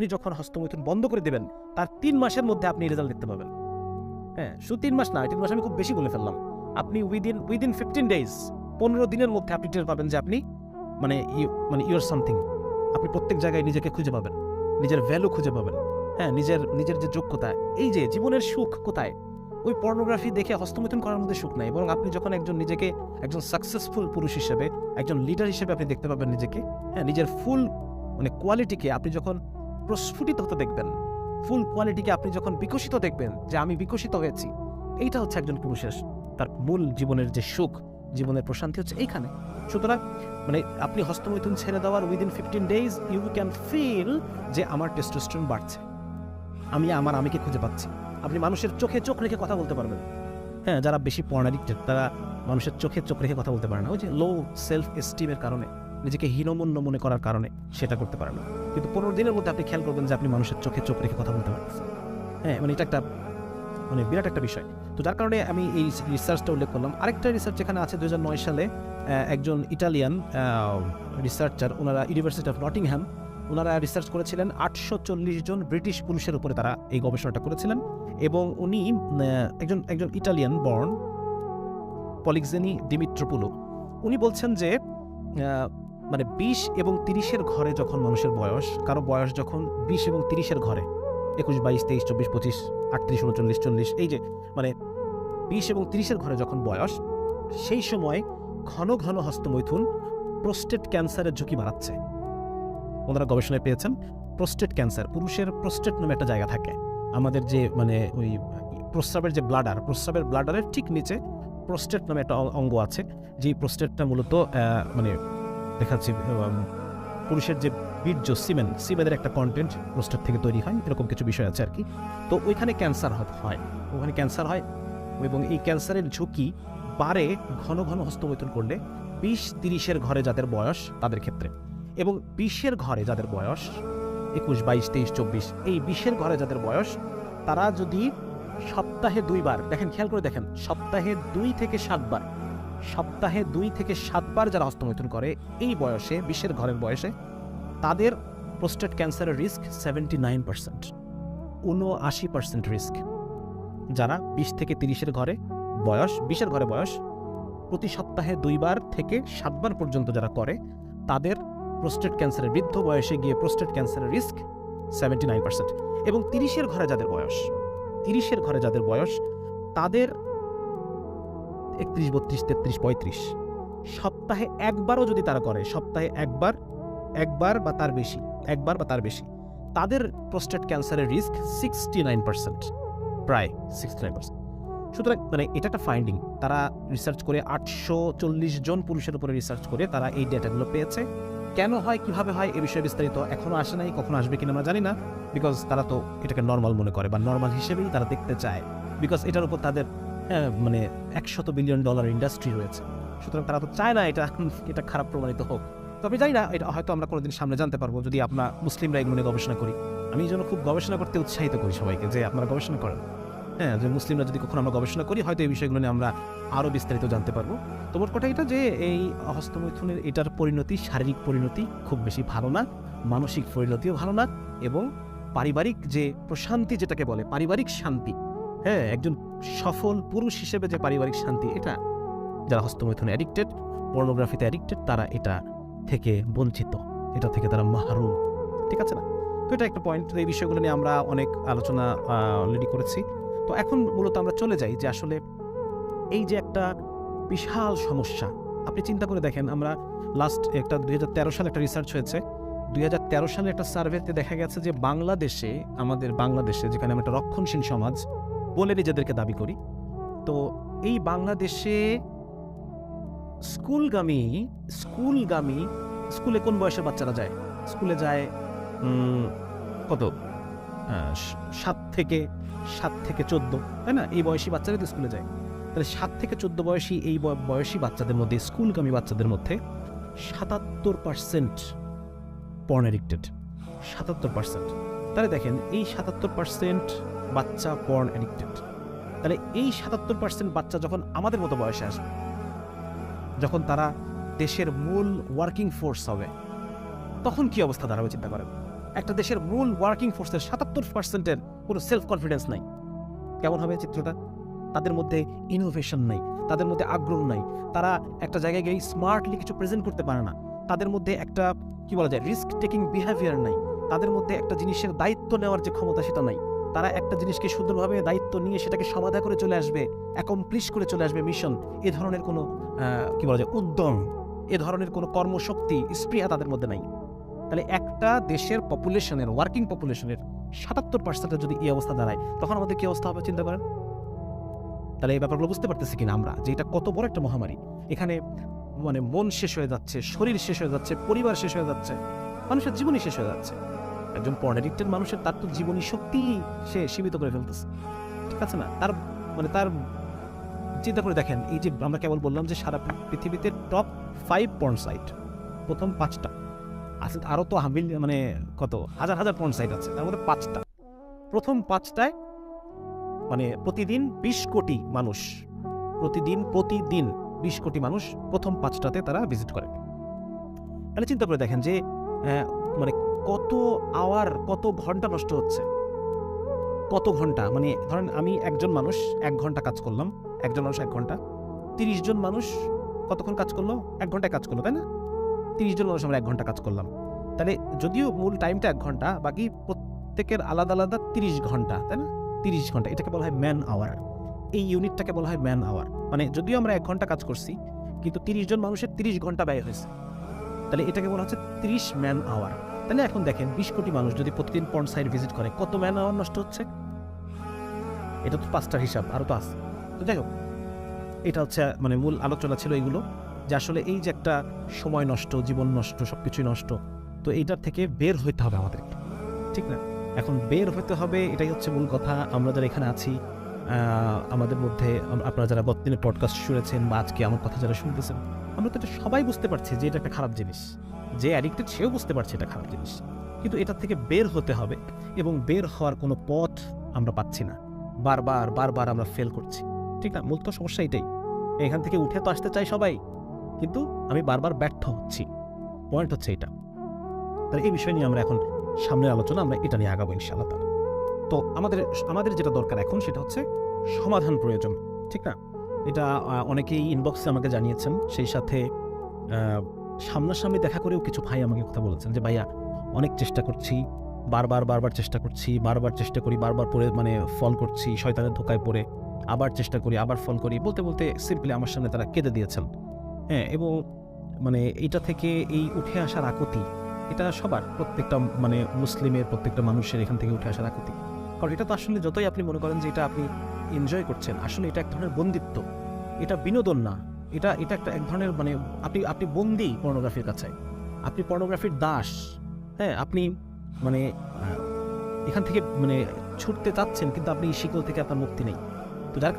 আপনি যখন হস্তমৈথুন বন্ধ করে দেবেন তার 3 মাসের মধ্যে আপনি রেজাল্ট দেখতে পাবেন। হ্যাঁ, শুধু 3 মাস না, 3 মাস আমি খুব বেশি বলে ফেললাম। আপনি উইদিন 15 ডেজ, 15 দিনের মধ্যে আপনি টের পাবেন যে আপনি ইউর সামথিং। আপনি প্রত্যেক জায়গায় নিজেকে খুঁজে পাবেন, নিজের ভ্যালু খুঁজে পাবেন। হ্যাঁ, নিজের যে যোগ্যতা, এই যে জীবনের সুখ কোথায়? ওই পর্নোগ্রাফি দেখে হস্তমৈথুন করার মধ্যে সুখ নাই, বরং আপনি যখন নিজেকে একজন সাকসেসফুল পুরুষ হিসেবে, একজন লিডার হিসেবে আপনি দেখতে পাবেন নিজেকে। হ্যাঁ, নিজের ফুল কোয়ালিটিকে আপনি যখন প্রস্ফুটিত হতে দেখবেন, ফুল কোয়ালিটিকে আপনি যখন বিকশিত দেখবেন যে আমি বিকশিত হয়েছি, এইটা হচ্ছে একজন পুরুষের তার মূল জীবনের যে সুখ, জীবনের প্রশান্তি হচ্ছে এইখানে। সুতরাং আপনি হস্তমৈথুন ছেড়ে দেওয়ার within 15 days you can feel যে আমার টেস্টোস্টেরন বাড়ছে, আমি আমিকে খুঁজে পাচ্ছি। আপনি মানুষের চোখে চোখ রেখে কথা বলতে পারবেন। হ্যাঁ, যারা বেশি পর্ন অ্যাডিক্টেড তারা মানুষের চোখে চোখ রেখে কথা বলতে পারে না, ওই যে লো সেলফ এস্টিমের কারণে, নিজেকে হীনমন্য মনে করার কারণে সেটা করতে পারে না। কিন্তু 15 দিনের মধ্যে আপনি খেয়াল করবেন যে আপনি মানুষের চোখে চোখ রেখে কথা বলতে পারতেছেন। হ্যাঁ, এটা একটা বিরাট একটা বিষয়। তো যার কারণে আমি এই রিসার্চটা উল্লেখ করলাম। আরেকটা রিসার্চ যেখানে আছে 2009 সালে একজন ইটালিয়ান রিসার্চার, ওনারা ইউনিভার্সিটি অফ নটিংহ্যাম, ওনারা রিসার্চ করেছিলেন 840 জন ব্রিটিশ পুরুষের উপরে তারা এই গবেষণাটা করেছিলেন। এবং উনি একজন ইটালিয়ান বর্ন পলিক্সেনি ডিমিট্রোপুলো, উনি বলছেন যে 20 এবং 30-এর ঘরে যখন মানুষের বয়স, কারো বয়স যখন 20 এবং 30-এর ঘরে, 21, 22, 23, 24, 25, 38, 39, 40, এই যে 20 এবং 30-এর ঘরে যখন বয়স, সেই সময় ঘন ঘন হস্তমৈথুন প্রোস্টেট ক্যান্সারের ঝুঁকি বাড়াচ্ছে। ওনারা গবেষণায় পেয়েছেন প্রোস্টেট ক্যান্সার, পুরুষের প্রোস্টেট নামে একটা জায়গা থাকে, আমাদের যে ওই প্রস্রাবের যে ব্লাডার, প্রস্রাবের ব্লাডারের ঠিক নিচে প্রোস্টেট নামে একটা অঙ্গ আছে, যেই প্রোস্টেটটা মূলত দেখাচ্ছি পুরুষের যে বীর্য, সিমেনের একটা কন্টেন্ট প্রোস্টেট থেকে তৈরি হয়, এরকম কিছু বিষয় আছে আর কি। তো ওইখানে ক্যান্সার হয়, ওখানে ক্যান্সার হয়, এবং এই ক্যান্সারের ঝুঁকি বাড়ে ঘন ঘন হস্তমৈথুন করলে 20-30-এর ঘরে যাদের বয়স তাদের ক্ষেত্রে, এবং 20-এর ঘরে যাদের বয়স 21, 22, 23, 24, এই 20-এর ঘরে যাদের বয়স, তারা যদি সপ্তাহে 2 বার, দেখেন খেয়াল করে দেখেন, সপ্তাহে 2 থেকে 7 বার, সপ্তাহে 2 থেকে 7 বার যারা হস্তমৈথুন করে এই বয়সে, 20-এর ঘরের বয়সে, তাদের প্রোস্টেট ক্যান্সারের রিস্ক 79%, 79% রিস্ক। যারা 20 থেকে 30-এর ঘরে বয়স, 20-এর ঘরে বয়স, প্রতি সপ্তাহে 2 বার থেকে 7 বার পর্যন্ত যারা করে, তাদের প্রোস্টেট ক্যান্সারের, বৃদ্ধ বয়সে গিয়ে প্রোস্টেট ক্যান্সারের রিস্ক 79%। এবং 30-এর ঘরে যাদের বয়স, 30-এর ঘরে যাদের বয়স, তাদের 31, 32, 33, 35, সপ্তাহে একবারও যদি তারা করে, সপ্তাহে একবার বা তার বেশি, তাদের প্রোস্টেট ক্যান্সারের রিস্ক 69%, প্রায় 69%। সুতরাং এটা একটা ফাইন্ডিং, তারা রিসার্চ করে 840 জন পুরুষের উপরে রিসার্চ করে তারা এই ডেটাগুলো পেয়েছে। কেন হয়, কিভাবে হয়, এ বিষয়ে বিস্তারিত এখনো আসে নাই, কখনো আসবে কিনা আমরা জানি না, বিকজ তারা তো এটাকে নর্মাল মনে করে, বা নর্মাল হিসেবেই তারা দেখতে চায়, বিকজ এটার উপর তাদের $100 বিলিয়ন ইন্ডাস্ট্রি রয়েছে। সুতরাং তারা তো চায় না এটা খারাপ প্রমাণিত হোক। তো আমি জানি না, এটা হয়তো আমরা কোনোদিন সামনে জানতে পারবো যদি আমরা মুসলিমরা এগুলো নিয়ে গবেষণা করি। আমি এই জন্য খুব গবেষণা করতে উৎসাহিত করি সবাইকে যে আপনারা গবেষণা করেন। হ্যাঁ, যে মুসলিমরা যদি কখনো আমরা গবেষণা করি, হয়তো এই বিষয়গুলো নিয়ে আমরা আরও বিস্তারিত জানতে পারবো। তো মোট কথা এটা যে এই হস্তমৈথুনের এটার পরিণতি, শারীরিক পরিণতি খুব বেশি ভালো না, মানসিক পরিণতিও ভালো না, এবং পারিবারিক যে প্রশান্তি, যেটাকে বলে পারিবারিক শান্তি, হ্যাঁ, একজন সফল পুরুষ হিসেবে যে পারিবারিক শান্তি, এটা যারা হস্তমৈথুনে অ্যাডিক্টেড, পর্নোগ্রাফিতে অ্যাডিক্টেড, তারা এটা থেকে বঞ্চিত, এটা থেকে তারা মাহরুম। ঠিক আছে না? তো এটা একটা পয়েন্ট। এই বিষয়গুলো নিয়ে আমরা অনেক আলোচনা অলরেডি করেছি। তো এখন মূলত আমরা চলে যাই যে আসলে এই যে একটা বিশাল সমস্যা, আপনি চিন্তা করে দেখেন, আমরা লাস্ট 2013 সালে একটা রিসার্চ হয়েছে, 2013 সালে একটা সার্ভেতে দেখা গেছে যে বাংলাদেশে, আমাদের বাংলাদেশে, যেখানে আমরা একটা রক্ষণশীল সমাজ বলে নিজেদেরকে দাবি করি, তো এই বাংলাদেশে স্কুলে কোন বয়সের বাচ্চারা যায়? স্কুলে যায় কত, 7 থেকে 14, তাই না? এই বয়সী বাচ্চারা তো স্কুলে যায়। তাহলে 7 থেকে 14 বয়সী এই বয়সী বাচ্চাদের মধ্যে, স্কুলগামী বাচ্চাদের মধ্যে 77% পর্ন অ্যাডিক্টেড, 77%। তাহলে দেখেন, এই 77% বাচ্চা পর্ন অ্যাডিক্টেড। তাহলে এই 77% বাচ্চা যখন আমাদের মতো বয়সে আসবে, যখন তারা দেশের মূল ওয়ার্কিং ফোর্স হবে, তখন কি অবস্থা দাঁড়াবে চিন্তা করেন। একটা দেশের মূল ওয়ার্কিং ফোর্সের ৭৭%-এর কোনো সেলফ কনফিডেন্স নাই, কেমন হবে চিত্রটা? তাদের মধ্যে ইনোভেশন নাই, তাদের মধ্যে আগ্রহ নাই, তারা একটা জায়গায় গিয়ে স্মার্টলি কিছু প্রেজেন্ট করতে পারে না, তাদের মধ্যে একটা কি বলা যায় রিস্ক টেকিং বিহেভিয়ার নাই, তাদের মধ্যে একটা জিনিসের দায়িত্ব নেওয়ার যে ক্ষমতা সেটা নাই। তারা একটা জিনিসকে সুন্দরভাবে দায়িত্ব নিয়ে সেটাকে সমাধা করে চলে আসবে, অ্যাকমপ্লিশ করে চলে আসবে মিশন, এ ধরনের কোনো কি বলা যায় উদ্যম, এ ধরনের কোনো কর্মশক্তি স্পৃহা তাদের মধ্যে নাই। তাহলে একটা দেশের পপুলেশনের ওয়ার্কিং পপুলেশনের ৭৭%-এর যদি এই অবস্থা দাঁড়ায়, তখন আমাদের কি অবস্থা হবে চিন্তা করেন। তাহলে এই ব্যাপারগুলো বুঝতে পারতেছি কিনা আমরা যে এটা কত বড় একটা মহামারী। এখানে মানে মন শেষ হয়ে যাচ্ছে, শরীর শেষ হয়ে যাচ্ছে, পরিবার শেষ হয়ে যাচ্ছে, মানুষের জীবনই শেষ হয়ে যাচ্ছে। একজন পর্ন অ্যাডিক্টেড মানুষের তার তো জীবনী শক্তি সে সীমিত করে ফেলতেছে, ঠিক আছে না? তার মানে তার চিন্তা করে দেখেন, এই যে আমরা কেবল বললাম যে সারা পৃথিবীতে টপ 5 পর্ন সাইট, প্রথম 5টা আছে, আরও তো মানে কত হাজার হাজার পর্ন সাইট আছে, তার মধ্যে 5টা, প্রথম 5টায় মানে প্রতিদিন 20 কোটি মানুষ, প্রতিদিন 20 কোটি মানুষ প্রথম 5টাতে তারা ভিজিট করে। তাহলে চিন্তা করে দেখেন যে মানে কত আওয়ার, কত ঘন্টা নষ্ট হচ্ছে, কত ঘন্টা। মানে ধরেন আমি একজন মানুষ 1 ঘন্টা কাজ করলাম, একজন মানুষ 1 ঘন্টা, 30 জন মানুষ কতক্ষণ কাজ করলো? 1 ঘন্টায় কাজ করলো, তাই না? 30 জন মানুষ আমরা 1 ঘন্টা কাজ করলাম। তাহলে যদিও মূল টাইমটা 1 ঘন্টা, বাকি প্রত্যেকের আলাদা আলাদা 30 ঘন্টা, তাই না? 30 ঘন্টা, এটাকে বলা হয় ম্যান আওয়ার। এই ইউনিটটাকে বলা হয় ম্যান আওয়ার। মানে যদিও আমরা 1 ঘন্টা কাজ করছি, কিন্তু 30 জন মানুষের 30 ঘন্টা ব্যয় হয়েছে, তাহলে এটাকে বলা হচ্ছে 30 ম্যান আওয়ার। তাহলে এখন দেখেন 20 কোটি মানুষ যদি প্রতিদিন পর্ন সাইট ভিজিট করে, কত ম্যান আওয়ার নষ্ট হচ্ছে? এটা তো 5টার হিসাব, আরও তো আছে। তো যাই হোক, এটা হচ্ছে মানে মূল আলোচনা ছিল এগুলো, যে আসলে এই যে একটা সময় নষ্ট, জীবন নষ্ট, সবকিছুই নষ্ট, তো এইটার থেকে বের হইতে হবে আমাদেরকে, ঠিক না? এখন বের হতে হবে, এটাই হচ্ছে মূল কথা। আমরা যারা এখানে আছি, আমাদের মধ্যে আপনারা যারা বর্তমানে পডকাস্ট শুনেছেন বা আজকে আমার কথা যারা শুনতেছেন, আমরা তো এটা সবাই বুঝতে পারছি যে এটা একটা খারাপ জিনিস, যে অ্যাডিক্টেড সেও বুঝতে পারছে এটা খারাপ জিনিস, কিন্তু এটার থেকে বের হতে হবে, এবং বের হওয়ার কোনো পথ আমরা পাচ্ছি না, বারবার বারবার আমরা ফেল করছি, ঠিক না? মূল তো সমস্যা এটাই। এখান থেকে উঠে তো আসতে চাই সবাই, কিন্তু আমি বারবার ব্যর্থ হচ্ছি, পয়েন্ট হচ্ছে এটা। তাহলে এই বিষয় নিয়ে আমরা এখন সামনের আলোচনা আমরা এটা নিয়ে আগাবো ইনশাআল্লাহ তাআলা। তো আমাদের যেটা দরকার এখন সেটা হচ্ছে সমাধান প্রয়োজন, ঠিক না? এটা অনেকেই ইনবক্সে আমাকে জানিয়েছেন, সেই সাথে সামনাসামনি দেখা করেও কিছু ভাই আমাকে কথা বলেছেন যে ভাইয়া অনেক চেষ্টা করছি, বারবার চেষ্টা করছি, বারবার চেষ্টা করি, বারবার পরে মানে ফল করছি, শয়তানের ধোকায় পড়ে আবার চেষ্টা করি, আবার ফল করি, বলতে বলতে সিম্পলি আমার সামনে তারা কেঁদে দিয়েছেন। হ্যাঁ, এবং মানে এটা থেকে এই উঠে আসার আকুতি, এটা সবার, প্রত্যেকটা মানে মুসলিমের প্রত্যেকটা মানুষের এখান থেকে উঠে আসার আকুতি। কারণ এটা তো আসলে যতই আপনি মনে করেন যে এটা আপনি এনজয় করছেন, আসলে এটা এক ধরনের বন্দিত্ব, এটা বিনোদন না, এটা একটা এক ধরনের মানে আপনি বন্দী পর্নোগ্রাফির কাছে, আপনি পর্নোগ্রাফির দাস। হ্যাঁ, আপনি মানে এখান থেকে মানে ছুটতে চাচ্ছেন, কিন্তু আপনি এই শিকল থেকে আপনার মুক্তি নেই। তো যার